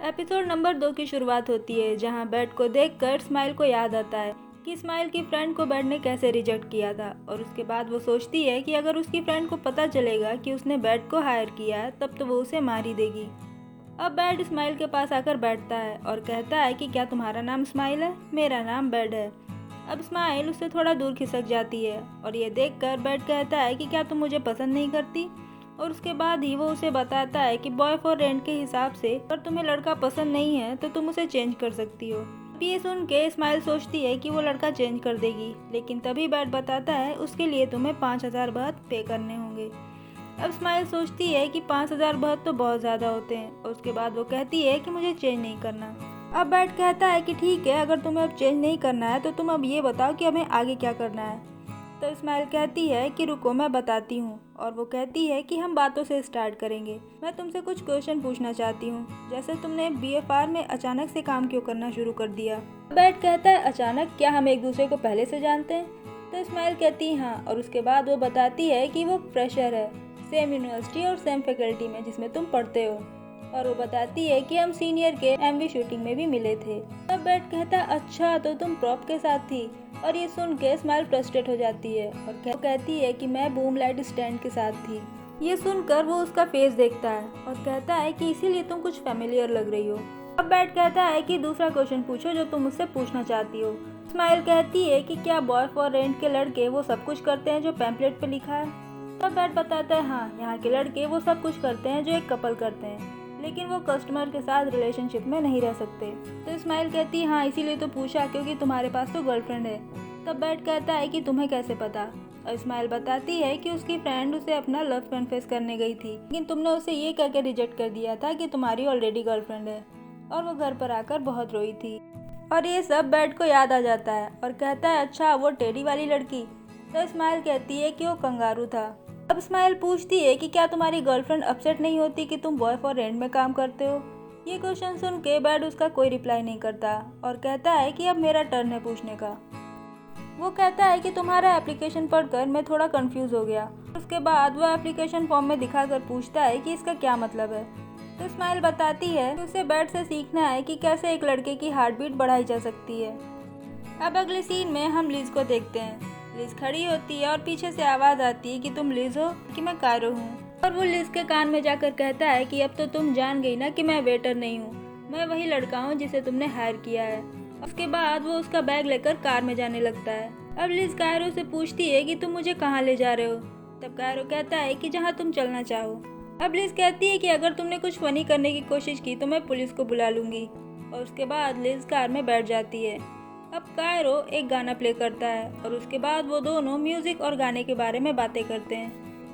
Episode number 2 की शुरुआत होती है जहां बेड को देखकर स्माइल को याद आता है कि स्माइल की फ्रेंड को बेड ने कैसे रिजेक्ट किया था। और उसके बाद वो सोचती है कि अगर उसकी फ्रेंड को पता चलेगा कि उसने बेड को हायर किया है तब तो वो उसे मार ही देगी। अब बेड स्माइल के पास आकर बैठता है और कहता है कि क्या तुम्हारा नाम स्माइल है? मेरा नाम बेड है। अब स्माइल उससे थोड़ा दूर खिसक जाती है और ये देखकर बेड कहता है कि क्या तुम मुझे पसंद नहीं करती। और उसके बाद ही वो उसे बताता है कि बॉय फॉर रेंट के हिसाब से अगर तुम्हें लड़का पसंद नहीं है तो तुम उसे चेंज कर सकती हो। अब ये सुन के स्माइल सोचती है कि वो लड़का चेंज कर देगी, लेकिन तभी बैट बताता है उसके लिए तुम्हें 5,000 बात पे करने होंगे। अब स्माइल सोचती है कि 5,000 बात तो बहुत ज़्यादा होते हैं और उसके बाद वो कहती है कि मुझे चेंज नहीं करना। अब बैट कहता है कि ठीक है, अगर तुम्हें अब चेंज नहीं करना है तो तुम अब ये बताओ कि हमें आगे क्या करना है। तो स्माइल कहती है कि रुको मैं बताती हूँ। और वो कहती है कि हम बातों से स्टार्ट करेंगे। मैं तुमसे कुछ क्वेश्चन पूछना चाहती हूँ, जैसे तुमने बीएफआर में अचानक से काम क्यों करना शुरू कर दिया। बैट कहता है अचानक, क्या हम एक दूसरे को पहले से जानते हैं? तो स्माइल कहती है हाँ। और उसके बाद वो बताती है कि वो फ्रेशर है, सेम यूनिवर्सिटी और सेम फैकल्टी में जिसमें तुम पढ़ते हो। और वो बताती है कि हम सीनियर के एमवी शूटिंग में भी मिले थे। तब बैट कहता है अच्छा, तो तुम प्रॉप के साथ थी। और ये सुन के स्माइल फ्रस्ट्रेट हो जाती है और कहती है कि मैं बूम लाइट स्टैंड के साथ थी। ये सुनकर वो उसका फेस देखता है और कहता है कि इसीलिए तुम कुछ फेमिलियर लग रही हो। अब बैट कहता है कि दूसरा क्वेश्चन पूछो जो तुम मुझसे पूछना चाहती हो। स्माइल कहती है कि क्या बॉय फॉर रेंट के लड़के वो सब कुछ करते हैं जो पैम्पलेट पे लिखा है। तब बैट बताता है हाँ, यहाँ के लड़के वो सब कुछ करते हैं जो एक कपल करते हैं, लेकिन वो कस्टमर के साथ रिलेशनशिप में नहीं रह सकते। तो स्माइल कहती है हाँ, इसीलिए तो पूछा क्योंकि तुम्हारे पास तो गर्लफ्रेंड है। तब बैट कहता है कि तुम्हें कैसे पता। और स्माइल बताती है कि उसकी फ्रेंड उसे अपना लव कन्फेस करने गई थी, लेकिन तुमने उसे ये कह के रिजेक्ट कर दिया था कि तुम्हारी ऑलरेडी गर्लफ्रेंड है। और वो घर पर आकर बहुत रोई थी। और ये सब बैट को याद आ जाता है और कहता है अच्छा, वो टेडी वाली लड़की। तो स्माइल कहती है कि वो कंगारू था। अब स्माइल पूछती है कि क्या तुम्हारी गर्लफ्रेंड अपसेट नहीं होती कि तुम बॉय फॉर रेंट में काम करते हो। ये क्वेश्चन सुन के बैड उसका कोई रिप्लाई नहीं करता और कहता है कि अब मेरा टर्न है पूछने का। वो कहता है कि तुम्हारा एप्लीकेशन पढ़कर मैं थोड़ा कंफ्यूज हो गया। उसके बाद वो एप्लीकेशन फॉर्म में दिखाकर पूछता है कि इसका क्या मतलब है। तो स्माइल बताती है कि उसे बैड से सीखना है कि कैसे एक लड़के की हार्ट बीट बढ़ाई जा सकती है। अब अगले सीन में हम लिज को देखते हैं। लिज खड़ी होती है और पीछे से आवाज़ आती है कि तुम लिज हो? कि मैं कायरो हूँ। और वो लिज के कान में जाकर कहता है कि अब तो तुम जान गई ना कि मैं वेटर नहीं हूँ, मैं वही लड़का हूँ जिसे तुमने हायर किया है। उसके बाद वो उसका बैग लेकर कार में जाने लगता है। अब लिज कायरो से पूछती है कि तुम मुझे कहाँ ले जा रहे हो। तब कायरो कहता है कि जहाँ तुम चलना चाहो। अब लिज कहती है कि अगर तुमने कुछ फनी करने की कोशिश की तो मैं पुलिस को बुला लूँगी। और उसके बाद लिज कार में बैठ जाती है। अब कायरो एक गाना प्ले करता है और उसके बाद वो दोनों म्यूजिक और गाने के बारे में बातें करते हैं।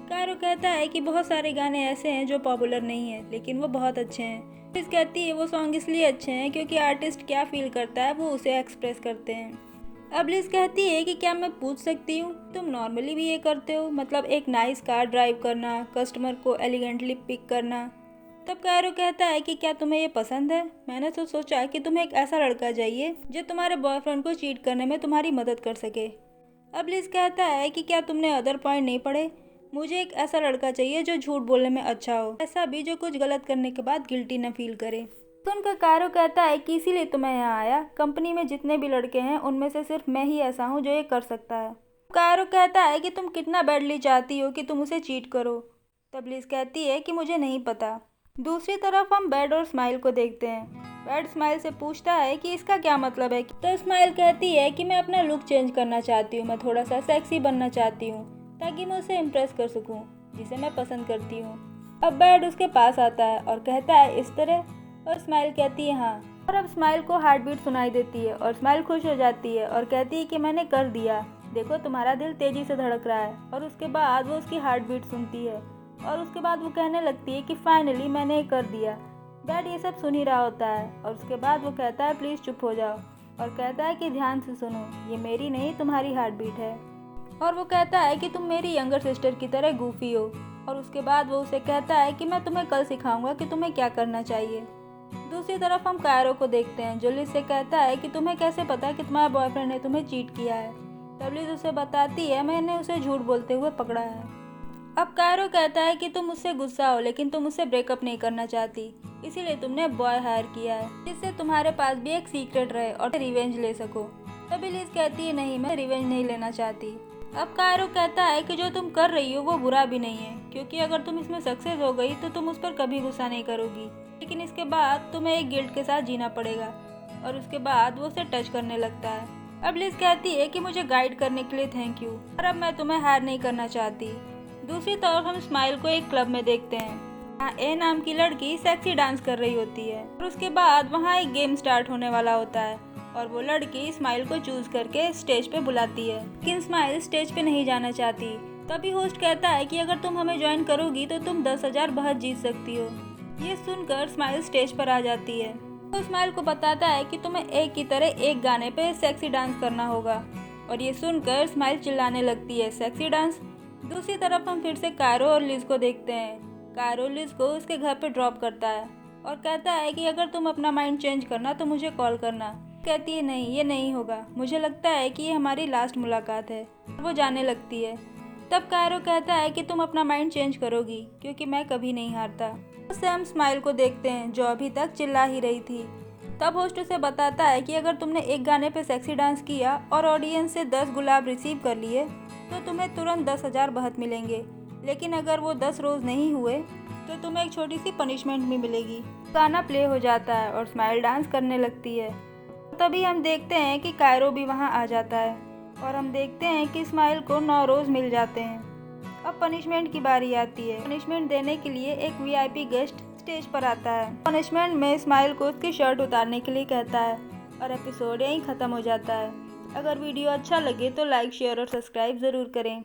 कायरो कहता है कि बहुत सारे गाने ऐसे हैं जो पॉपुलर नहीं है लेकिन वो बहुत अच्छे हैं। लिज कहती है वो सॉन्ग इसलिए अच्छे हैं क्योंकि आर्टिस्ट क्या फील करता है वो उसे एक्सप्रेस करते हैं। अब लिज कहती है कि क्या मैं पूछ सकती हूँ, तुम नॉर्मली भी ये करते हो, मतलब एक नाइस कार ड्राइव करना, कस्टमर को एलिगेंटली पिक करना। तब कायरो कहता है कि क्या तुम्हें ये पसंद है? मैंने तो सोचा कि तुम्हें एक ऐसा लड़का चाहिए जो तुम्हारे बॉयफ्रेंड को चीट करने में तुम्हारी मदद कर सके। अब लिज कहता है कि क्या तुमने अदर पॉइंट नहीं पढ़े? मुझे एक ऐसा लड़का चाहिए जो झूठ बोलने में अच्छा हो, ऐसा भी जो कुछ गलत करने के बाद गिल्टी न फील करे। सुनकर कायरो कहता है कि इसीलिए तो मैं यहाँ आया, कंपनी में जितने भी लड़के हैं उनमें से सिर्फ मैं ही ऐसा हूँ जो ये कर सकता है। कायरो कहता है कि तुम कितना बैडली चाहती हो कि तुम उसे चीट करो। तब लिज कहती है कि मुझे नहीं पता। दूसरी तरफ हम बैड और स्माइल को देखते हैं। बैड स्माइल से पूछता है कि इसका क्या मतलब है। तो स्माइल कहती है कि मैं अपना लुक चेंज करना चाहती हूँ, मैं थोड़ा सा सेक्सी बनना चाहती हूँ ताकि मैं उसे इम्प्रेस कर सकूँ जिसे मैं पसंद करती हूँ। अब बैड उसके पास आता है और कहता है इस तरह। और स्माइल कहती है हाँ। और अब स्माइल को हार्ट बीट सुनाई देती है और स्माइल खुश हो जाती है और कहती है कि मैंने कर दिया, देखो तुम्हारा दिल तेजी से धड़क रहा है। और उसके बाद वो उसकी हार्ट बीट सुनती है और उसके बाद वो कहने लगती है कि फाइनली मैंने ये कर दिया। बैड ये सब सुन ही रहा होता है और उसके बाद वो कहता है प्लीज़ चुप हो जाओ और कहता है कि ध्यान से सुनो, ये मेरी नहीं तुम्हारी हार्ट बीट है। और वो कहता है कि तुम मेरी यंगर सिस्टर की तरह गूफी हो। और उसके बाद वो उसे कहता है कि मैं तुम्हें कल सिखाऊंगा कि तुम्हें क्या करना चाहिए। दूसरी तरफ हम कायरो को देखते हैं जो लिज से कहता है कि तुम्हें कैसे पता कि तुम्हारे बॉयफ्रेंड ने तुम्हें चीट किया है। तब लिज उसे बताती है मैंने उसे झूठ बोलते हुए पकड़ा है। अब कायरो कहता है कि तुम मुझसे गुस्सा हो लेकिन तुम मुझसे ब्रेकअप नहीं करना चाहती, इसीलिए तुमने बॉय हायर किया है जिससे तुम्हारे पास भी एक सीक्रेट रहे और रिवेंज ले सको। तभी लिज कहती है नहीं, मैं रिवेंज नहीं लेना चाहती। अब कायरो कहता है कि जो तुम कर रही हो वो बुरा भी नहीं है, क्योंकि अगर तुम इसमें सक्सेस हो गई तो तुम उस पर कभी गुस्सा नहीं करोगी, लेकिन इसके बाद तुम्हें एक गिल्ट के साथ जीना पड़ेगा। और उसके बाद वो उसे टच करने लगता है। अब लिज कहती है कि मुझे गाइड करने के लिए थैंक यू, और अब मैं तुम्हें हायर नहीं करना चाहती। दूसरी तरफ हम स्माइल को एक क्लब में देखते हैं। यहाँ ए नाम की लड़की सेक्सी डांस कर रही होती है और उसके बाद वहाँ एक गेम स्टार्ट होने वाला होता है और वो लड़की स्माइल को चूज करके स्टेज पे बुलाती है, लेकिन स्माइल स्टेज पे नहीं जाना चाहती। तभी होस्ट कहता है कि अगर तुम हमें ज्वाइन करोगी तो तुम 10,000 बहत जीत सकती हो। ये सुनकर स्माइल स्टेज पर आ जाती है। तो स्माइल को बताता है कि तुम्हें एक की तरह एक गाने पे सेक्सी डांस करना होगा, और ये सुनकर स्माइल चिल्लाने लगती है सेक्सी डांस। दूसरी तरफ हम फिर से कायरो और लिज को देखते हैं। कायरो लिज को उसके घर पे ड्रॉप करता है और कहता है कि अगर तुम अपना माइंड चेंज करना तो मुझे कॉल करना। कहती है नहीं, ये नहीं होगा, मुझे लगता है कि ये हमारी लास्ट मुलाकात है। वो जाने लगती है। तब कायरो कहता है कि तुम अपना माइंड चेंज करोगी क्योंकि मैं कभी नहीं हारता। उससे हम स्माइल को देखते हैं जो अभी तक चिल्ला ही रही थी। तब होस्ट उसे बताता है कि अगर तुमने एक गाने पे सेक्सी डांस किया और ऑडियंस से 10 गुलाब रिसीव कर लिए तो तुम्हें तुरंत 10,000 बहत मिलेंगे, लेकिन अगर वो 10 रोज नहीं हुए तो तुम्हें एक छोटी सी पनिशमेंट भी मिलेगी। गाना प्ले हो जाता है और स्माइल डांस करने लगती है। तभी हम देखते हैं कि कायरो भी वहाँ आ जाता है और हम देखते हैं कि स्माइल को 9 रोज मिल जाते हैं। अब पनिशमेंट की बारी आती है। पनिशमेंट देने के लिए एक वीआईपी गेस्ट स्टेज पर आता है। पनिशमेंट में स्माइल को उसकी शर्ट उतारने के लिए कहता है और एपिसोड यहीं ख़त्म हो जाता है। अगर वीडियो अच्छा लगे तो लाइक, शेयर और सब्सक्राइब ज़रूर करें।